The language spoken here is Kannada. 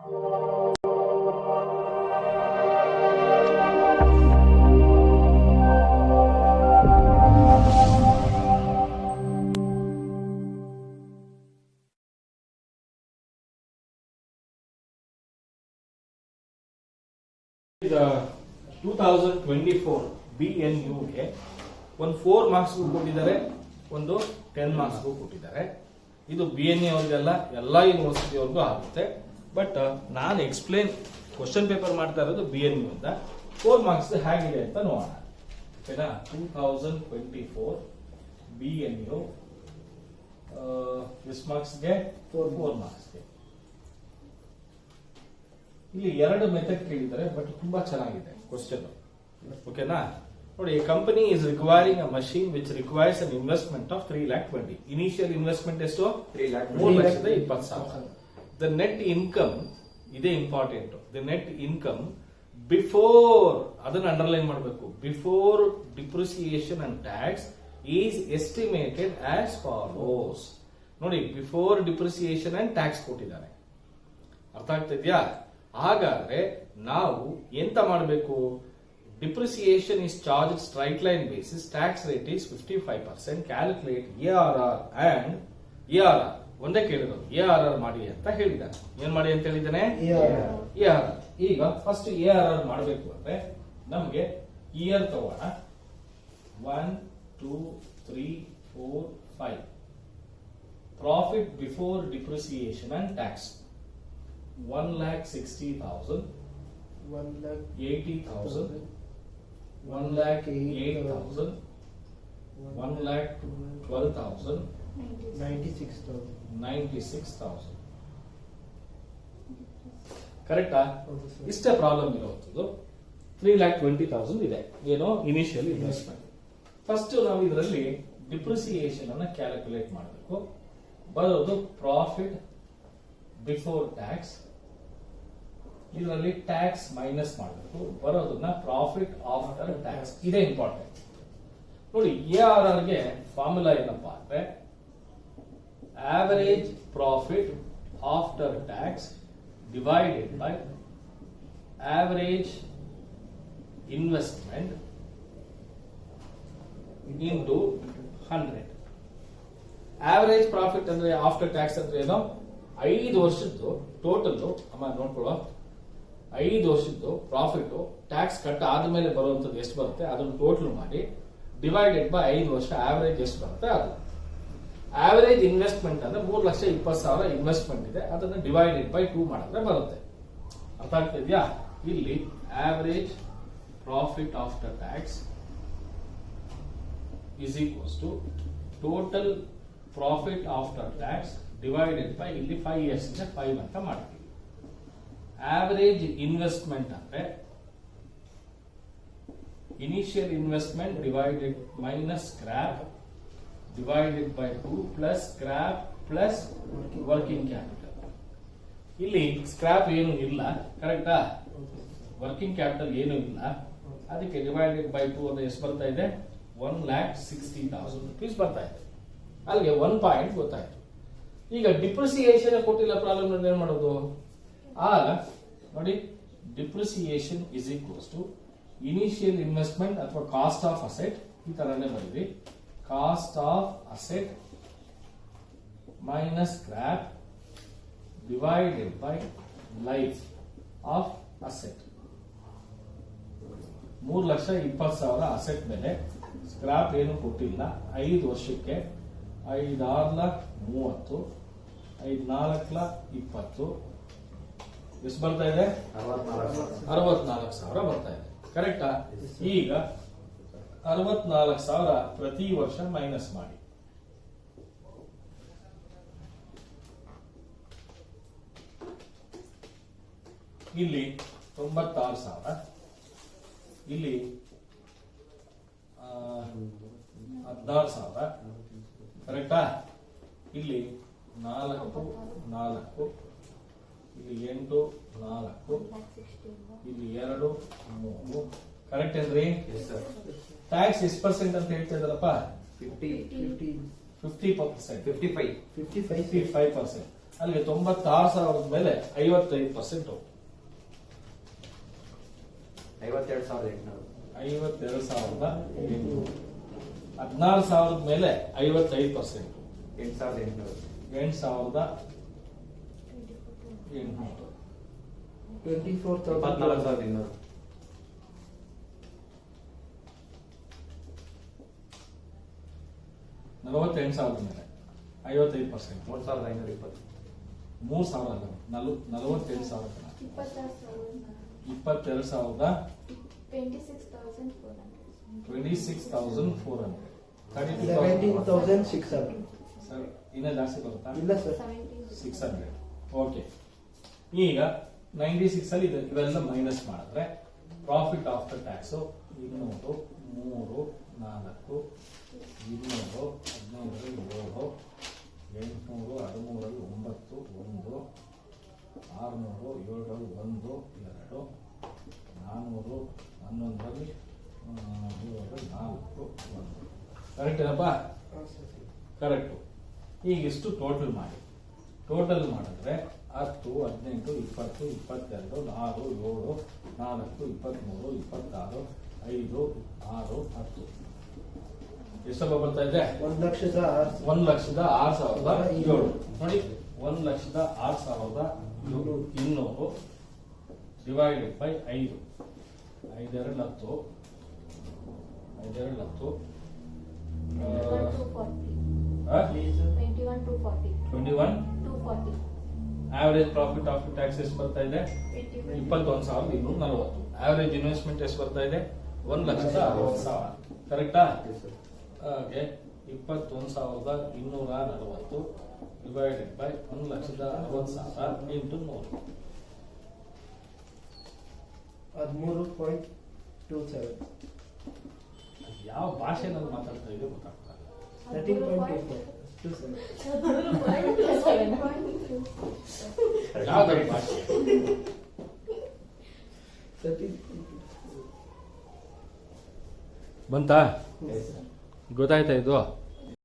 2024 BNU ಗೆ ಒಂದು 4 ಮಾರ್ಕ್ಸ್ ಕೊಟ್ಟಿದ್ದಾರೆ, ಒಂದು 10 ಮಾರ್ಕ್ಸ್ ಕೊಟ್ಟಿದ್ದಾರೆ. ಇದು BNU ಅವರಿಗೆಲ್ಲ ಎಲ್ಲಾ ಯೂನಿವರ್ಸಿಟಿ ಅವ್ರಿಗೂ ಆಗುತ್ತೆ. ಬಟ್ ನಾನು ಎಕ್ಸ್ಪ್ಲೇನ್ ಕ್ವಶನ್ ಪೇಪರ್ ಮಾಡ್ತಾ ಇರೋದು BNU ಅಂತ. 4 ಮಾರ್ಕ್ಸ್ ಹೇಗಿದೆ ಅಂತ ನೋಡೋಣ. ಓಕೆನಾ? 2024 BNU ಎಷ್ಟು ಮಾರ್ಕ್ಸ್ಗೆ? 4 ಮಾರ್ಕ್ಸ್ಗೆ. ಇಲ್ಲಿ 2 ಮೆಥಡ್ ಕೇಳಿದ್ದಾರೆ, ಬಟ್ ತುಂಬಾ ಚೆನ್ನಾಗಿದೆ ಕ್ವಶನ್. ಓಕೆನಾ? ನೋಡಿ, a company is requiring a machine which requires an investment of 3,20,000. Initial investment ಎಷ್ಟು? 3,20,000. The net income, ಇದೇ important. The net income before, ಅದನ್ನ ಅಂಡರ್ಲೈನ್ ಮಾಡಬೇಕು, before depreciation and tax is estimated as follows. ನೋಡಿ, before depreciation and tax ಕೊಟ್ಟಿದ್ದಾರೆ. ಅರ್ಥ ಆಗ್ತಿದ್ಯಾ? ಹಾಗಾದ್ರೆ ನಾವು ಎಂತ ಮಾಡಬೇಕು? Depreciation is charge straight line basis, tax rate is 55%, calculate ARR and ARR. ಒಂದೇ ಕೇಳಿರೋದು, ARR ಮಾಡಿ ಅಂತ ಹೇಳಿದ್ದಾನೆ. ಏನ್ ಮಾಡಿ ಅಂತ ಹೇಳಿದ್ದಾನೆ? ARR. ಈಗ ಫಸ್ಟ್ ARR ಮಾಡಬೇಕು ಅಂದ್ರೆ ನಮ್ಗೆ ಇಯರ್ ತಗೋಣ. 1, 2, 3, 4, 5. Profit before depreciation and tax 1,60,000, 1,80,000, 1,08,000, 1,12,000, 96,000. ಕರೆಕ್ಟಾ? ಇಷ್ಟೇ ಪ್ರಾಬ್ಲಮ್ ಇರೋದು. 3,20,000 ಇದೆ, ಏನೋ ಇನಿಷಿಯಲ್ ಇನ್ವೆಸ್ಟ್ಮೆಂಟ್. ಫಸ್ಟ್ ನಾವು ಇದರಲ್ಲಿ ಡಿಪ್ರಿಸಿಯೇಷನ್ ಅನ್ನ ಕ್ಯಾಲ್ಕುಲೇಟ್ ಮಾಡಬೇಕು. ಬರೋದು ಪ್ರಾಫಿಟ್ ಬಿಫೋರ್ ಟ್ಯಾಕ್ಸ್, ಇದರಲ್ಲಿ ಟ್ಯಾಕ್ಸ್ ಮೈನಸ್ ಮಾಡಬೇಕು. ಬರೋದನ್ನ ಪ್ರಾಫಿಟ್ ಆಫ್ಟರ್ ಟ್ಯಾಕ್ಸ್. ಇದೇ ಇಂಪಾರ್ಟೆಂಟ್. ನೋಡಿ, ARR ಗೆ ಫಾರ್ಮುಲಾ ಏನಪ್ಪಾ ಅಂದ್ರೆ average profit after tax divided by average investment into 100. Average profit ಅಂದ್ರೆ ಆಫ್ಟರ್ ಟ್ಯಾಕ್ಸ್ ಅಂದ್ರೆ ಏನೋ 5 ವರ್ಷದ್ದು ಟೋಟಲ್ ಅಮ್ಮ ನೋಡ್ಕೊಳ್ಳೋ. 5 ವರ್ಷದ್ದು ಪ್ರಾಫಿಟ್ ಟ್ಯಾಕ್ಸ್ ಕಟ್ ಆದ್ಮೇಲೆ ಬರುವಂತದ್ದು ಎಷ್ಟು ಬರುತ್ತೆ ಅದನ್ನು ಟೋಟಲ್ ಮಾಡಿ ಡಿವೈಡೆಡ್ ಬೈ 5 ವರ್ಷ ಆವರೇಜ್ ಎಷ್ಟು ಬರುತ್ತೆ ಅದು. ಆವರೇಜ್ ಇನ್ವೆಸ್ಟ್ಮೆಂಟ್ ಅಂದ್ರೆ 3,20,000 ಇನ್ವೆಸ್ಟ್ಮೆಂಟ್ ಇದೆ, ಅದನ್ನು ಡಿವೈಡೆಡ್ ಬೈ 2 ಮಾಡಿದ್ರೆ ಬರುತ್ತೆ. ಅರ್ಥ ಆಗ್ತಿದ್ಯಾ? ಇಲ್ಲಿ average profit after tax is equals to total profit after tax divided by ಇಲ್ಲಿ 5 years ಇಂದ 5 ಅಂತ ಮಾಡ್ತೀವಿ. ಆವರೇಜ್ ಇನ್ವೆಸ್ಟ್ಮೆಂಟ್ ಅಂದ್ರೆ initial investment divided minus scrap divided by 2 plus scrap plus working capital. ಇಲ್ಲಿ ಸ್ಕ್ರಾಪ್ ಏನು ಇಲ್ಲ, ಕರೆಕ್ಟಾ? ವರ್ಕಿಂಗ್ ಕ್ಯಾಪಿಟಲ್ ಏನು ಇಲ್ಲ, ಅದಕ್ಕೆ ಡಿವೈಡೆಡ್ ಬೈ 2 ಅಂದ್ರೆ ಎಷ್ಟು ಬರ್ತಾ ಇದೆ? 1,60,000 rupees ಬರ್ತಾ ಇದೆ. ಅಲ್ಲಿಗೆ 1 ಪಾಯಿಂಟ್ ಗೊತ್ತಾಯ್ತು. ಈಗ ಡಿಪ್ರಿಸಿಯೇಷನ್ ಕೊಟ್ಟಿಲ್ಲ ಪ್ರಾಬ್ಲಮ್ ಏನ್ ಮಾಡೋದು? ಆಗ ನೋಡಿ, depreciation is equals to initial investment ಅಥವಾ ಕಾಸ್ಟ್ ಆಫ್ ಅಸೆಟ್, ಈ ತರನೇ ಬರೀರಿ. Cost of asset minus scrap divided by life of asset. 3,20,000 asset ಮೇಲೆ ಸ್ಕ್ರಾಪ್ ಏನು ಕೊಟ್ಟಿಲ್ಲ. 5 ವರ್ಷಕ್ಕೆ 5,6,30, 5,4,20 ಎಷ್ಟು ಬರ್ತಾ ಇದೆ? 64,000 ಬರ್ತಾ ಇದೆ. ಕರೆಕ್ಟಾ? ಈಗ 64,000 ಪ್ರತಿ ವರ್ಷ ಮೈನಸ್ ಮಾಡಿ. ಇಲ್ಲಿ 96,000, ಇಲ್ಲಿ 16,000. ಕರೆಕ್ಟಾ? ಇಲ್ಲಿ 4, ಇಲ್ಲಿ 8, 4, ಇಲ್ಲಿ 2, 3. ಕರೆಕ್ಟ್ ಏನ್ರಿ? ಟ್ಯಾಕ್ಸ್ ಎಷ್ಟು ಪರ್ಸೆಂಟ್ ಅಂತ ಹೇಳ್ತಾ ಇದ್ದಾರಪ್ಪ? 55%. ಅಲ್ಲಿಗೆ 96,000 ಮೇಲೆ 55%. 52,800. 52,800. 16,000 ಮೇಲೆ 55%. 8,800. 8,800. 24,200. 48,000 ಮೇಲೆ 55%. 3,520. 3,000 48,000 22,000 26,400 17,600. ಸರ್ ಇನ್ನೂ ಜಾಸ್ತಿ ಬರುತ್ತಾ? ಇಲ್ಲ ಸರ್. 600. ಓಕೆ, ಈಗ 96 ಅಲ್ಲಿ ಇವೆಲ್ಲ ಮೈನಸ್ ಮಾಡಿದ್ರೆ ಪ್ರಾಫಿಟ್ ಆಫ್ಟರ್ ಟ್ಯಾಕ್ಸ್ 200 3 4 200 15 7 800 13 9 1 600 7 1 2 400 11 7 4 1. ಕರೆಕ್ಟ್ ಏನಪ್ಪ? ಕರೆಕ್ಟು. ಈಗ ಇಷ್ಟು ಟೋಟಲ್ ಮಾಡಿ. ಟೋಟಲ್ ಮಾಡಿದ್ರೆ 10 18 20 22 6 7 4 23 26 5 6 10 ಎಷ್ಟಪ್ಪ ಬರ್ತಾ ಇದೆ? 1,06,007 ನೋಡಿ. 1,06,200 divided by 5. 5 2 10. 5 2 10. 21. Average profit after tax ಎಷ್ಟು ಬರ್ತಾ ಇದೆ? 21,240. ಆವರೇಜ್ ಇನ್ವೆಸ್ಟ್ಮೆಂಟ್ ಎಷ್ಟು ಬರ್ತಾ ಇದೆ? 1,60,000. ಕರೆಕ್ಟಾ? ಓಕೆ. 21,240 divided by 1,60,000 into 100. 13.27. ಯಾವ ಭಾಷೆನಲ್ಲಿ ಮಾತಾಡ್ತಾ ಇದೆಯೋ ಗೊತ್ತಾಗ್ತಾ ಇಲ್ಲ. 13.27. ಯಾವ್ದು ಭಾಷೆ? ಬಂತಾ? Yes, sir. ಗೊತ್ತಾಯ್ತಾ ಇದು?